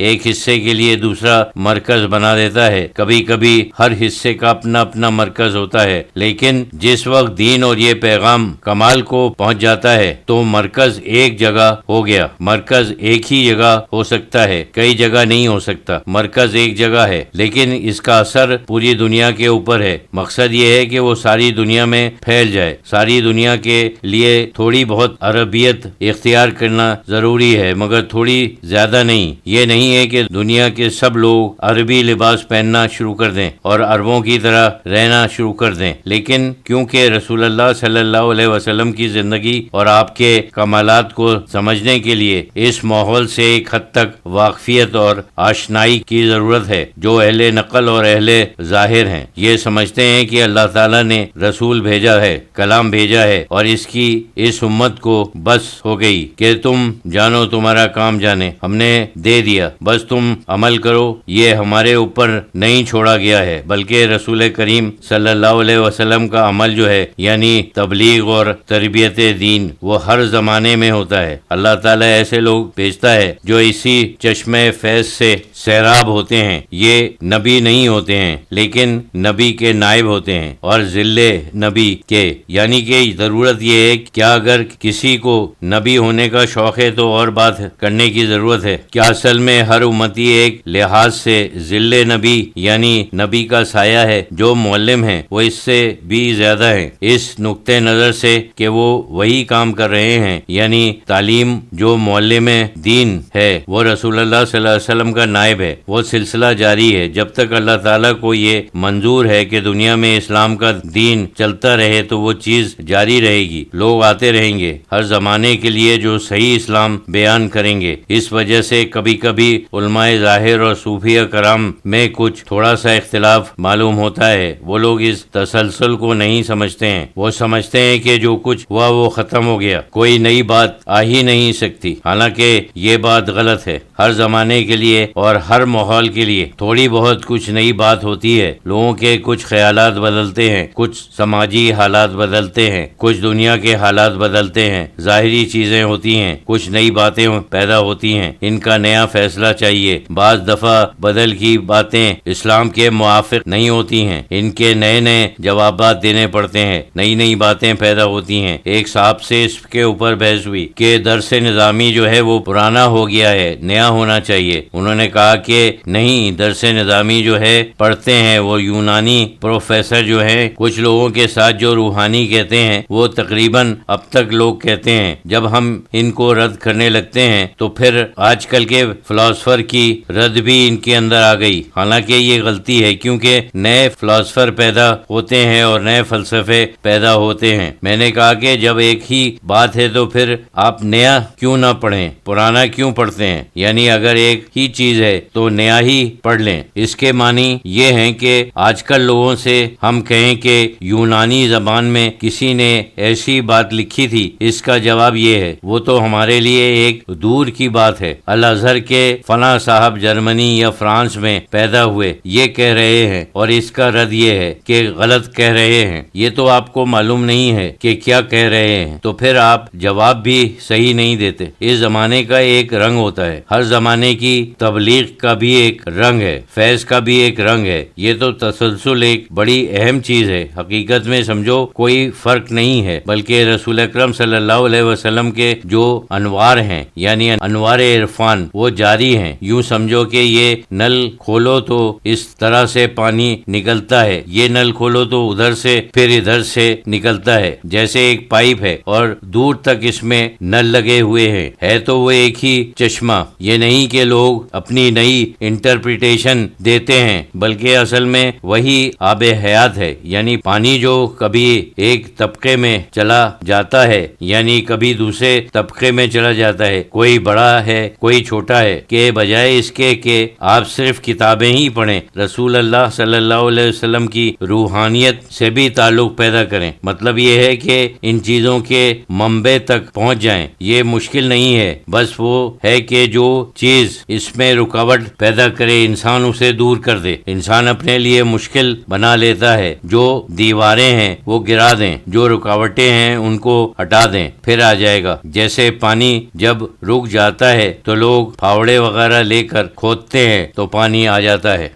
ایک حصے کے لیے دوسرا مرکز بنا دیتا ہے. کبھی کبھی ہر حصے کا اپنا اپنا مرکز ہوتا ہے، لیکن جس وقت دین اور یہ پیغام کمال کو پہنچ جاتا ہے تو مرکز ایک جگہ ہو گیا. مرکز ایک ہی جگہ ہو سکتا ہے، کئی جگہ نہیں ہو سکتا. مرکز ایک جگہ ہے لیکن اس کا اثر پوری دنیا کے اوپر ہے. مقصد یہ ہے کہ وہ ساری دنیا میں پھیل جائے. ساری دنیا کے لیے تھوڑی بہت عربیت اختیار کرنا ضروری ہے، مگر تھوڑی زیادہ نہیں. یہ نہیں ہے کہ دنیا کے سب لوگ عربی لباس پہننا شروع کر دیں اور عربوں کی طرح رہنا شروع کر دیں، لیکن کیونکہ رسول اللہ صلی اللہ علیہ وسلم کی زندگی اور آپ کے کمالات کو سمجھنے کے لیے اس ماحول سے ایک حد تک واقفیت اور آشنائی کی ضرورت ہے. جو اہل نقل اور اہل ظاہر ہیں یہ سمجھتے ہیں کہ اللہ تعالیٰ نے رسول بھیجا ہے، کلام بھیجا ہے، اور اس امت کو بس ہو گئی کہ تم جانو تمہارا کام جانے، ہم نے دے دیا، بس تم عمل کرو. یہ ہمارے اوپر نہیں چھوڑا گیا ہے، بلکہ رسول کریم صلی اللہ علیہ وسلم کا عمل جو ہے یعنی تبلیغ اور تربیت دین وہ ہر زمانے میں ہوتا ہے. اللہ تعالیٰ ایسے لوگ بھیجتا ہے جو اسی چشمہ فیض سے سیراب ہوتے ہیں. یہ نبی نہیں ہوتے ہیں لیکن نبی کے نائب ہوتے ہیں اور ذل نبی کے، یعنی کہ ضرورت یہ ہے کیا اگر کسی کو نبی ہونے کا شوق ہے تو اور بات کرنے کی ضرورت ہے. کیا اصل میں ہر امتی ایک لحاظ سے ذل نبی یعنی نبی کا سایہ ہے؟ جو معلم ہیں وہ اس سے بھی زیادہ ہیں اس نقطہ نظر سے کہ وہ وہی کام کر رہے ہیں، یعنی تعلیم. جو معلم دین ہے وہ رسول اللہ صلی اللہ علیہ وسلم کا نائب ہے. وہ سلسلہ جاری ہے جب تک اللہ تعالیٰ کو یہ منظور ہے کہ دنیا میں اسلام کا دین چلتا رہے تو وہ چیز جاری رہے گی. لوگ آتے رہیں گے ہر زمانے کے لیے جو صحیح اسلام بیان کریں گے. اس وجہ سے کبھی کبھی علماء ظاہر اور صوفیہ کرام میں کچھ تھوڑا سا اختلاف معلوم ہوتا ہے. وہ لوگ اس تسلسل کو نہیں سمجھتے ہیں. وہ سمجھتے ہیں کہ جو کچھ ہوا وہ ختم ہو گیا، کوئی نئی بات آ ہی نہیں سکتی، حالانکہ یہ بات غلط ہے. ہر زمانے کے لیے اور ہر ماحول کے لیے تھوڑی بہت کچھ نئی بات ہوتی ہے. لوگوں کے کچھ خیالات بدلتے ہیں، کچھ سماجی حالات بدلتے ہیں، کچھ دنیا کے حالات بدلتے ہیں، ظاہری چیزیں ہوتی ہیں، کچھ نئی باتیں پیدا ہوتی ہیں. ان کا نیا فیصلہ چاہیے. بعض دفعہ بدل کی باتیں اسلام کے موافق نہیں ہوتی ہیں، ان کے نئے نئے جوابات دینے پڑتے ہیں، نئی نئی باتیں پیدا ہوتی ہیں. ایک صاحب سے اس کے اوپر بحث ہوئی کہ درس نظامی جو ہے وہ پرانا ہو گیا ہے، نیا ہونا چاہیے. انہوں نے کہا کہ نہیں، درس نظامی جو ہے پڑھتے ہیں وہ یونانی پروفیسر جو ہیں، کچھ لوگوں کے ساتھ جو روحانی کہتے ہیں وہ تقریباً اب تک لوگ کہتے ہیں. جب ہم ان کو رد کرنے لگتے ہیں تو پھر آج کل کے فلاسفر کی رد بھی ان کے اندر آ گئی. حالانکہ یہ غلطی ہے کیونکہ نئے فلاسفر پیدا ہوتے ہیں اور نئے فلسفے پیدا ہوتے ہیں. میں نے کہا کہ جب ایک ہی بات ہے تو پھر آپ نیا کیوں نہ پڑھیں، پرانا کیوں پڑھتے ہیں؟ یعنی اگر ایک ہی چیز ہے تو نیا ہی پڑھ لیں. اس کے معنی یہ ہیں کہ آج کل لوگوں سے ہم کہیں کہ یونانی زبان میں کسی نے ایسی بات لکھی تھی، اس کا جواب یہ ہے وہ تو ہمارے لیے ایک دور کی بات ہے. الازہر کے فلاں صاحب جرمنی یا فرانس میں پیدا ہوئے یہ کہہ رہے ہیں اور اس کا رد یہ ہے کہ غلط کہہ رہے ہیں. یہ تو آپ کو معلوم نہیں ہے کہ کیا کہہ رہے ہیں، تو پھر آپ جواب بھی صحیح نہیں دیتے. اس زمانے کا ایک رنگ ہوتا ہے، ہر زمانے کی تبلیغ کا بھی ایک رنگ ہے، فیض کا بھی ایک رنگ ہے. یہ تو تسلسل ایک بڑی اہم چیز ہے. حقیقت میں سمجھو کوئی فرق نہیں ہے، بلکہ رسول اکرم صلی اللہ علیہ وسلم کے جو انوار ہیں یعنی انوار عرفان وہ جاری ہیں. یوں سمجھو کہ یہ نل کھولو تو اس طرح سے پانی نکلتا ہے، یہ نل کھولو تو ادھر سے پھر ادھر سے نکلتا ہے، جیسے ایک پائپ ہے اور دور تک اس میں نل لگے ہوئے ہیں. ہے تو وہ ایک ہی چشمہ. یہ نہیں کہ لوگ اپنی نئی انٹرپریٹیشن دیتے ہیں، بلکہ اصل میں وہی آب حیات ہے. یعنی پانی جو کبھی ایک طبقے میں چلا جاتا ہے یعنی کبھی دوسرے طبقے میں چلا جاتا ہے، کوئی بڑا ہے کوئی چھوٹا ہے، کہ بجائے اس کے کہ آپ صرف کتابیں ہی پڑھیں، رسول اللہ صلی اللہ علیہ وسلم کی روحانیت سے بھی تعلق پیدا کریں. مطلب یہ ہے کہ ان چیزوں کے منبع تک پہنچ جائیں. یہ مشکل نہیں ہے، بس وہ ہے کہ جو چیز اس میں رکاوٹ پیدا کرے انسان اسے دور کر دے. انسان اپنے لیے مشکل بنا لیتا ہے. جو دیواریں ہیں وہ گرا دیں، جو رکاوٹیں ہیں ان کو ہٹا دیں، پھر آ جائے گا. جیسے پانی جب رک جاتا ہے تو لوگ پھاوڑے وغیرہ لے کر کھودتے ہیں تو پانی آ جاتا ہے۔